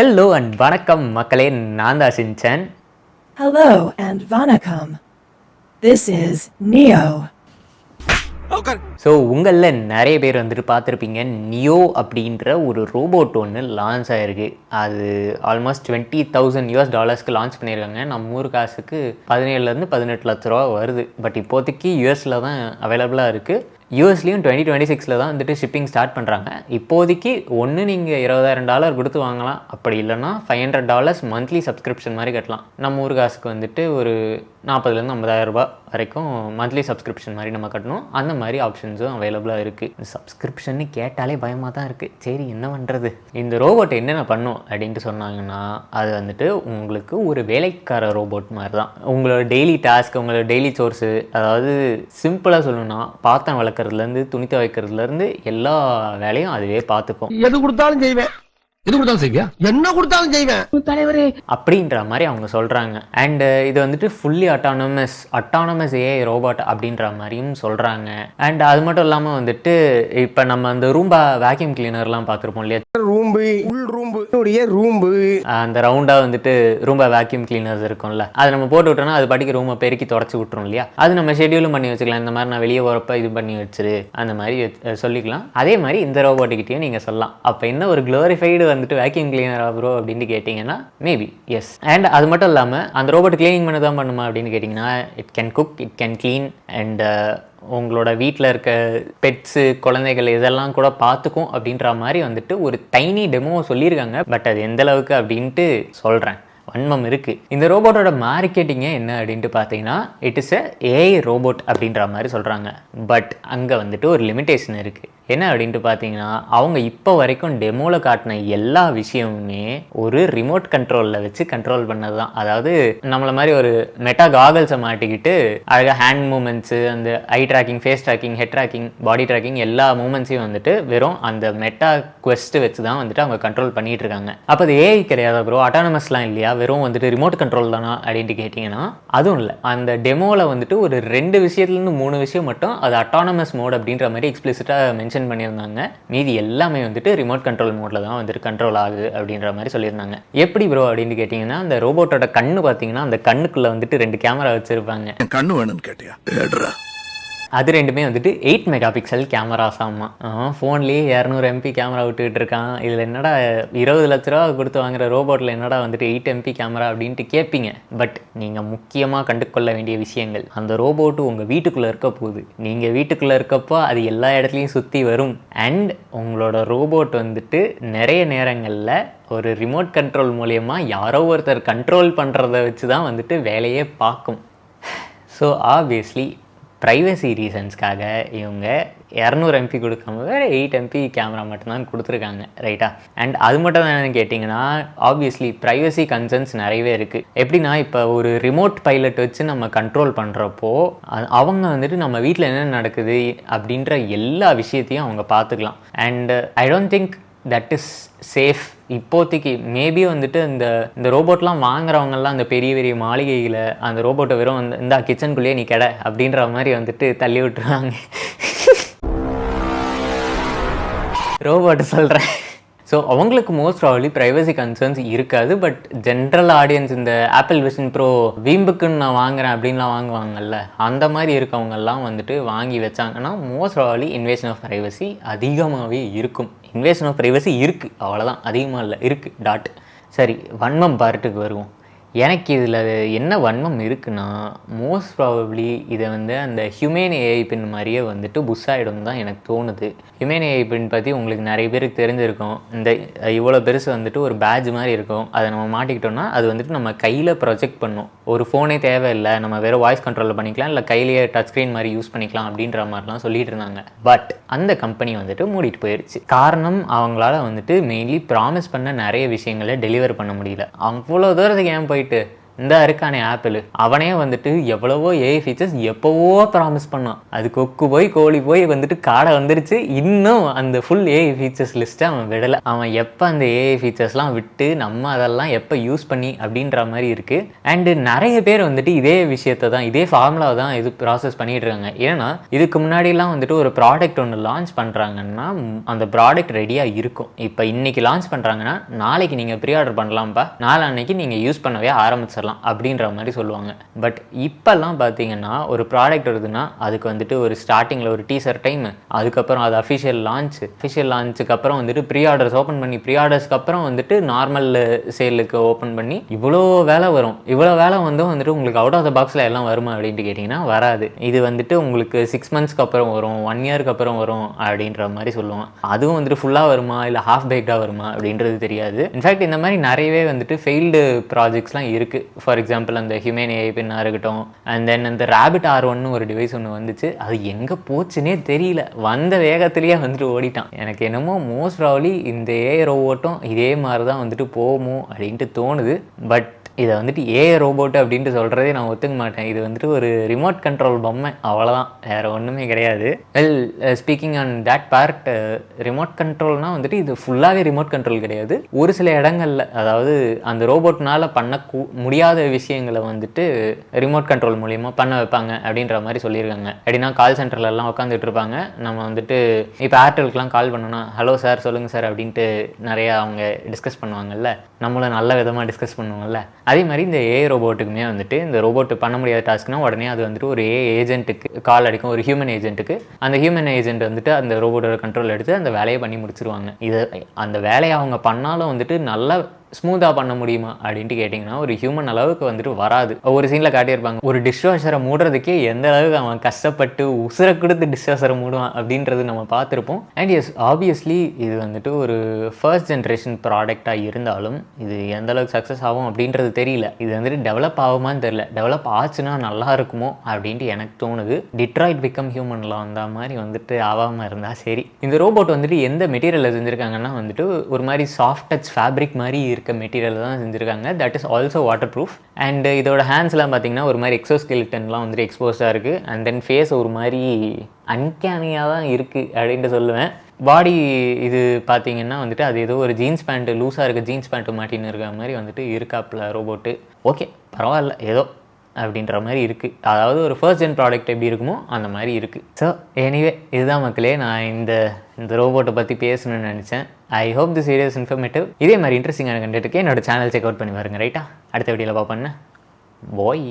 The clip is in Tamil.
ஹலோ அண்ட் வணக்கம் மக்களே, நான் தான் Shinchan. Hello and vanakkam. This is Neo. So உங்களில் நிறைய பேர் வந்துட்டு பார்த்துருப்பீங்க, நியோ அப்படின்ற ஒரு ரோபோட் ஒன்று லான்ச் ஆகிருக்கு. அது ஆல்மோஸ்ட் $20,000 லான்ச் பண்ணியிருக்காங்க. நம்ம ஊர் காசுக்கு 17 18 லட்ச ரூபா வருது. பட் இப்போதைக்கு யூஎஸில் தான் அவைலபிளாக இருக்குது. யூஎஸ்லேயும் 2026 தான் வந்துட்டு ஷிப்பிங் ஸ்டார்ட் பண்ணுறாங்க. இப்போதைக்கு ஒன்று நீங்கள் $20,000 கொடுத்து வாங்கலாம், அப்படி இல்லைன்னா $500 மந்த்லி சப்ஸ்கிரிப்ஷன் மாதிரி கட்டலாம். நம்ம ஊர் காசுக்கு வந்துட்டு ஒரு 40,000 50,000 ரூபாய் வரைக்கும் மந்த்லி சப்ஸ்கிரிப்ஷன் மாதிரி நம்ம கட்டணும். அந்த மாதிரி ஆப்ஷன்ஸும் அவைலபிளாக இருக்குது. சப்ஸ்கிரிப்ஷன் கேட்டாலே பயமாக தான் இருக்குது. சரி, என்ன பண்ணுறது? இந்த ரோபோட் என்னென்ன பண்ணும் அப்படின்ட்டு சொன்னாங்கன்னா, அது வந்துட்டு உங்களுக்கு ஒரு வேலைக்கார ரோபோட் மாதிரி தான். உங்களோட டெய்லி டாஸ்க், உங்களோட டெய்லி சோர்ஸு, அதாவது சிம்பிளாக சொல்லணும்னா பாத்திரம் வளர்க்குறதுலேருந்து துணி துவைக்கிறதுலேருந்து எல்லா வேலையும் அதுவே பார்த்துக்கும். எது கொடுத்தாலும் செய்வேன், எது கொடுத்தாலும் செய்வியா, என்ன கொடுத்தாலும் செய்வேன் தலைவரே அப்படின்ற மாதிரி அவங்க சொல்கிறாங்க. அண்டு இது வந்துட்டு ஃபுல்லி அட்டானமஸ் ஏஐ ரோபோட் அப்படின்ற மாதிரியும் சொல்கிறாங்க. அண்ட் அது மட்டும் இல்லாமல் வந்துட்டு இப்போ நம்ம அந்த ரூம்பா வேக்யூம் கிளீனர்லாம் பார்த்துருப்போம் இல்லையா, ரூம்பு அந்த ரவுண்டாக வந்துட்டு ரூம்பா வேக்யூம் கிளீனர்ஸ் இருக்கும்ல, அதை நம்ம போட்டு விட்டோம்னா அது பாட்டிக்கு ரூமை பெருக்கி தொடச்சி விட்டுரும் இல்லையா. அது நம்ம ஷெட்யூலும் பண்ணி வச்சுக்கலாம். இந்த மாதிரி நான் வெளியே போகிறப்ப இது பண்ணி வச்சிரு, அந்த மாதிரி சொல்லிக்கலாம். அதே மாதிரி இந்த ரோபோட்டுக்கிட்டையும் நீங்கள் சொல்லலாம். அப்போ என்ன ஒரு க்ளோரிஃபைடு வந்துட்டு வேக்யூம் கிளீனர் ப்ரோ அப்படின்னு கேட்டிங்கன்னா மேபி எஸ். அண்ட் அது மட்டும் இல்லாமல் அந்த ரோபோட் கிளீனிங் பண்ண தான் பண்ணுமா அப்படின்னு கேட்டிங்கன்னா, it can cook, it can clean, and உங்களோட வீட்டில் இருக்க பெட்ஸு, குழந்தைகள் இதெல்லாம் கூட பார்த்துக்கும் அப்படின்ற மாதிரி வந்துட்டு ஒரு டைனி டெமோ சொல்லியிருக்காங்க. பட் அது எந்தளவுக்கு அப்படின்ட்டு சொல்கிறேன், வன்மம் இருக்குது. இந்த ரோபோட்டோட மார்க்கெட்டிங்கே என்ன அப்படின்ட்டு பார்த்தீங்கன்னா, it is a AI robot அப்படின்ற மாதிரி சொல்கிறாங்க. பட் அங்கே வந்துட்டு ஒரு லிமிட்டேஷன் இருக்குது. என்ன அப்படின்ட்டு பார்த்தீங்கன்னா, அவங்க இப்போ வரைக்கும் டெமோவில் காட்டின எல்லா விஷயமுமே ஒரு ரிமோட் கண்ட்ரோலில் வச்சு கண்ட்ரோல் பண்ணது தான். அதாவது நம்மளை மாதிரி ஒரு மெட்டா காகல்ஸை மாட்டிக்கிட்டு அழகாக ஹேண்ட் மூமெண்ட்ஸு, அந்த eye tracking, face tracking, head tracking, body tracking எல்லா மூமெண்ட்ஸையும் வந்துட்டு வெறும் அந்த மெட்டா குவெஸ்ட்டு வச்சு தான் வந்துட்டு அவங்க கண்ட்ரோல் பண்ணிகிட்டு இருக்காங்க. அப்போ அது ஏஐ கிடையாது ப்ரோ, அட்டானமஸ்லாம் இல்லையா, வெறும் வந்துட்டு ரிமோட் கண்ட்ரோல் தானா அப்படின்ட்டு கேட்டிங்கன்னா அதுவும் இல்லை. அந்த டெமோவில் வந்துட்டு ஒரு 2 விஷயத்துலேருந்து 3 விஷயம் மட்டும் அது அட்டானமஸ் மோட் அப்படின்ற மாதிரி எக்ஸ்பிளிசிட்டாக மென்ஷன் பண்ணியிருந்தாங்க. மீதி எல்லாமே வந்துட்டு ரிமோட் கண்ட்ரோல் மோட்ல தான் வந்துட்டு கண்ட்ரோல் ஆகுது அப்படின்ற மாதிரி சொல்லியிருந்தாங்க. எப்படி ப்ரோ அப்படின்னு கேட்டிங்கன்னா, அந்த ரோபோட்டோட கண்ணு பார்த்தீங்கன்னா அந்த கண்ணுக்குள்ள வந்துட்டு 2 கேமரா வச்சிருப்பாங்க. கண்ணு வேணும்னு கேட்டியா, அது ரெண்டுமே வந்துட்டு 8 மெகா பிக்சல் கேமராஸ். ஆமாம், ஃபோன்லேயே 200 MP கேமரா விட்டுக்கிட்டு இருக்கான். இதில் என்னடா 20 லட்ச ரூபா கொடுத்து வாங்குற ரோபோட்டில் என்னடா வந்துட்டு 8 MP கேமரா அப்படின்ட்டு கேட்பீங்க. பட் நீங்கள் முக்கியமாக கண்டுகொள்ள வேண்டிய விஷயங்கள், அந்த ரோபோட்டு உங்கள் வீட்டுக்குள்ளே இருக்க போகுது. நீங்கள் வீட்டுக்குள்ளே இருக்கப்போ அது எல்லா இடத்துலையும் சுற்றி வரும். அண்ட் உங்களோட ரோபோட் வந்துட்டு நிறைய நேரங்களில் ஒரு ரிமோட் கண்ட்ரோல் மூலயமா யாரோ ஒருத்தர் கண்ட்ரோல் பண்ணுறத வச்சு தான் வந்துட்டு வேலையே பார்க்கும். ஸோ ஆப்வியஸ்லி ப்ரைவசி ரீசன்ஸ்க்காக இவங்க 200 MP கொடுக்காம வேறு 8 MP கேமரா மட்டும்தான் கொடுத்துருக்காங்க, ரைட்டா? அண்ட் அது மட்டும் தான் என்னென்னு கேட்டிங்கன்னா, ஆப்வியஸ்லி ப்ரைவசி கன்சர்ன்ஸ் நிறையவே இருக்குது. எப்படின்னா, இப்போ ஒரு ரிமோட் பைலட் வச்சு நம்ம கண்ட்ரோல் பண்ணுறப்போ அவங்க வந்துட்டு நம்ம வீட்டில் என்ன நடக்குது அப்படின்ற எல்லா விஷயத்தையும் அவங்க பார்த்துக்கலாம். And I don't think that is safe இப்போதைக்கு. மேபி வந்துட்டு இந்த ரோபோட்லாம் வாங்குறவங்கலாம் அந்த பெரிய பெரிய மாளிகையில் அந்த ரோபோட்டை வெறும் இந்த கிச்சனுக்குள்ளேயே நீ கடை அப்படின்ற மாதிரி வந்துட்டு தள்ளி விட்டுருவாங்க. ரோபோட்டு சொல்கிறேன். ஸோ அவங்களுக்கு மோஸ்ட் ப்ராபப்லி ப்ரைவசி கன்சர்ன்ஸ் இருக்காது. பட் ஜென்ரல் ஆடியன்ஸ், இந்த ஆப்பிள் விஷன் ப்ரோ வீம்புக்குன்னு நான் வாங்குறேன் அப்படின்லாம் வாங்குவாங்கல்ல, அந்த மாதிரி இருக்கவங்கெல்லாம் வந்துட்டு வாங்கி வச்சாங்கன்னா most probably invasion of privacy அதிகமாகவே இருக்கும். இன்வேஷன் ஆஃப் ப்ரைவசி இருக்குது, அவ்வளோதான், அதிகமாக இல்லை, இருக்குது டாட். சரி, வன்மம் பார்ட்டுக்கு வருவோம். எனக்கு இதில் என்ன வன்மம் இருக்குன்னா, மோஸ்ட் ப்ராபப்ளி இதை வந்து அந்த ஹியூமன் ஏஐ பின் மாதிரியே வந்துட்டு புஷ் ஆகிடும் தான் எனக்கு தோணுது. ஹியூமன் ஏஐ பின் பற்றி உங்களுக்கு நிறைய பேருக்கு தெரிஞ்சிருக்கும். இந்த இவ்வளோ பெருசு வந்துட்டு ஒரு பேட்ஜ் மாதிரி இருக்கும். அதை நம்ம மாட்டிக்கிட்டோம்னா அது வந்துட்டு நம்ம கையில் ப்ரொஜெக்ட் பண்ணும். ஒரு ஃபோனே தேவையில்லை, நம்ம வேறு வாய்ஸ் கண்ட்ரோலில் பண்ணிக்கலாம், இல்லை கையிலேயே டச் ஸ்க்ரீன் மாதிரி யூஸ் பண்ணிக்கலாம் அப்படின்ற மாதிரிலாம் சொல்லிட்டு இருந்தாங்க. பட் அந்த கம்பெனி வந்துட்டு மூடிட்டு போயிடுச்சு. காரணம், அவங்களால வந்துட்டு மெயின்லி ப்ராமிஸ் பண்ண நிறைய விஷயங்களை டெலிவர் பண்ண முடியல. அவ்வளோ தூரத்துக்கு ஏன் போயிட்டு இந்த இருக்கானே ஆப்பிள், அவனே வந்துட்டு எவ்வளவோ ஏஐ ஃபீச்சர்ஸ் எப்போவோ ப்ராமிஸ் பண்ணான். அது கொக்கு போய் கோழி போய் வந்துட்டு காடை வந்துருச்சு, இன்னும் அந்த ஃபுல் ஏஐ ஃபீச்சர்ஸ் லிஸ்ட்டை அவன் விடலை. அவன் எப்போ அந்த ஏஐ ஃபீச்சர்ஸ்லாம் விட்டு நம்ம அதெல்லாம் எப்போ யூஸ் பண்ணி அப்படின்ற மாதிரி இருக்குது. அண்டு நிறைய பேர் வந்துட்டு இதே விஷயத்தை தான், இதே ஃபார்முலாவை தான் இது ப்ராசஸ் பண்ணிகிட்டு இருக்காங்க. ஏன்னா இதுக்கு முன்னாடிலாம் வந்துட்டு ஒரு ப்ராடக்ட் ஒன்று லான்ச் பண்ணுறாங்கன்னா அந்த ப்ராடக்ட் ரெடியாக இருக்கும். இப்போ இன்றைக்கி லான்ச் பண்ணுறாங்கன்னா நாளைக்கு நீங்கள் ப்ரீ ஆர்டர் பண்ணலாம்ப்பா, நாளைக்கு நீங்கள் யூஸ் பண்ணவே ஆரம்பிச்சிடலாம் அப்படின்ற மாதிரி சொல்லுவாங்க. பட் இப்போல்லாம் பார்த்தீங்கன்னா ஒரு ப்ராடக்ட் வருதுன்னா அதுக்கு வந்துட்டு ஒரு ஸ்டார்டிங்கில் ஒரு டீசர் டைம், அதுக்கப்புறம் அது அஃபிஷியல் லான்ச்சுக்கு அப்புறம் வந்துட்டு ப்ரீ ஆர்டர்ஸ் ஓப்பன் பண்ணி, ப்ரீ ஆர்டர்ஸ்க்கு அப்புறம் வந்துட்டு நார்மல் சேலுக்கு ஓப்பன் பண்ணி இவ்வளோ வேலை வரும். இவ்வளோ வேலை வந்துட்டு உங்களுக்கு அவுட் ஆஃப் த பாக்ஸில் எல்லாம் வருமா அப்படின்ட்டு கேட்டிங்கன்னா வராது. இது வந்துட்டு உங்களுக்கு 6 மந்த்ஸ்க்கு அப்புறம் வரும், 1 இயருக்கு அப்புறம் வரும் அப்படின்ற மாதிரி சொல்லுவாங்க. அதுவும் வந்துட்டு ஃபுல்லாக வருமா இல்லை ஹாஃப் பேக்டாக வருமா அப்படின்றது தெரியாது. இன்ஃபேக்ட் இந்த மாதிரி நிறையவே வந்துட்டு ஃபெயில்டு ப்ராஜெக்ட்ஸ்லாம் இருக்குது. ஃபார் எக்ஸாம்பிள் அந்த ஹியூமன் ஏஐ பின்னாக இருக்கட்டும், அண்ட் தென் அந்த ரேபிட் R1 ஒரு டிவைஸ் ஒன்று வந்துச்சு, அது எங்கே போச்சுன்னே தெரியல, வந்த வேகத்திலேயே வந்துட்டு ஓடிட்டான். எனக்கு என்னமோ மோஸ்ட் ப்ராபப்லி இந்த ஏஐ ரோபோட்டும் இதே மாதிரி தான் வந்துட்டு போகுமோ அப்படின்ட்டு தோணுது. பட் இதை வந்துட்டு ஏஐ ரோபோட் அப்படின்ட்டு சொல்கிறதே நான் ஒத்துக்க மாட்டேன். இது வந்துட்டு ஒரு ரிமோட் கண்ட்ரோல் பொம்மை, அவ்வளோதான், வேறு ஒன்றுமே கிடையாது. Well, speaking on that part, remote கண்ட்ரோல்னால் வந்துட்டு இது ஃபுல்லாகவே ரிமோட் கண்ட்ரோல் கிடையாது. ஒரு சில இடங்களில், அதாவது அந்த ரோபோட்னால் பண்ண முடியாத விஷயங்களை வந்துட்டு ரிமோட் கண்ட்ரோல் மூலியமாக பண்ண வைப்பாங்க அப்படின்ற மாதிரி சொல்லியிருக்காங்க. எப்படின்னா கால் சென்டர்லலாம் உட்காந்துட்டு இருப்பாங்க, நம்ம வந்துட்டு இப்போ ஏர்டெலுக்குலாம் கால் பண்ணோன்னா ஹலோ சார் சொல்லுங்கள் சார் அப்படின்ட்டு நிறையா அவங்க டிஸ்கஸ் பண்ணுவாங்கல்ல, நம்மளும் நல்ல விதமாக டிஸ்கஸ் பண்ணுவோம்ல. அதே மாதிரி இந்த ஏஐ ரோபோட்டுக்குமே வந்துட்டு இந்த ரோபோட் பண்ண முடியாத டாஸ்க்னா உடனே அது வந்துட்டு ஒரு ஏஐ ஏஜென்ட்டுக்கு கால் அடிக்கும், ஒரு ஹியூமன் ஏஜென்ட்டுக்கு. அந்த ஹியூமன் ஏஜென்ட் வந்துட்டு அந்த ரோபோட்டோட கண்ட்ரோல் எடுத்து அந்த வேலையை பண்ணி முடிச்சிருவாங்க. இது அந்த வேலையை அவங்க பண்ணாலும் வந்துட்டு நல்லா ஸ்மூத்தாக பண்ண முடியுமா அப்படின்ட்டு கேட்டிங்கன்னா ஒரு ஹியூமன் அளவுக்கு வந்துட்டு வராது. ஒரு சீனில் காட்டியிருப்பாங்க, ஒரு டிஷ்வாஷரை மூடுறதுக்கே எந்த அளவுக்கு அவன் கஷ்டப்பட்டு உசுரை கொடுத்து டிஷ்வாஷரை மூடுவான் அப்படின்றது நம்ம பார்த்துருப்போம். அண்ட் எஸ், ஆப்வியஸ்லி இது வந்துட்டு ஒரு ஃபர்ஸ்ட் ஜென்ரேஷன் ப்ராடக்டாக இருந்தாலும் இது எந்த அளவுக்கு சக்ஸஸ் ஆகும் அப்படின்றது தெரியல. இது வந்துட்டு டெவலப் ஆகுமான்னு தெரியல. டெவலப் ஆச்சுன்னா நல்லா இருக்குமோ அப்படின்ட்டு எனக்கு தோணுது. டிட்ராய்ட் பிகம் ஹியூமனில் வந்த மாதிரி வந்துட்டு ஆகாமல் இருந்தால் சரி. இந்த ரோபோட் வந்துட்டு எந்த மெட்டீரியலில் செஞ்சுருக்காங்கன்னா வந்துட்டு ஒரு மாதிரி சாஃப்ட் டச் ஃபேப்ரிக் மாதிரி இருக்க மெட்டீரியல் தான் செஞ்சுருக்காங்க. That is also water proof. And இதோட ஹேண்ட்ஸ்லாம் பார்த்தீங்கன்னா ஒரு மாதிரி எக்ஸோஸ்கெலிட்டன்லாம் வந்துட்டு எக்ஸ்போஸ்டாக இருக்குது. அண்ட் தென் ஃபேஸ் ஒரு மாதிரி அன்கேனியாக தான் இருக்குது அப்படின்ட்டு சொல்லுவேன். பாடி இது பார்த்தீங்கன்னா வந்துட்டு அது ஏதோ ஒரு ஜீன்ஸ் பேண்ட்டு, லூஸாக இருக்க ஜீன்ஸ் பேண்ட்டு மாட்டின்னு இருக்கிற மாதிரி வந்துட்டு இருக்காப்புல ரோபோட்டு. ஓகே, பரவாயில்ல, ஏதோ அப்படின்ற மாதிரி இருக்குது. அதாவது ஒரு ஃபர்ஸ்ட் ஜென் ப்ராடக்ட் எப்படி இருக்குமோ அந்த மாதிரி இருக்குது. ஸோ எனிவே, இதுதான் மக்களே நான் இந்த ரோபோட்டை பற்றி பேசணும்னு நினச்சேன். I hope this video is informative. இதே மாதிரி இன்ட்ரெஸ்டிங்கான கண்டென்ட்டுக்கு என்னோட சேனல் செக் அவுட் பண்ணி பாருங்க. ரைட்டா, அடுத்த வீடியோவில் பார்ப்பேன். பாய்.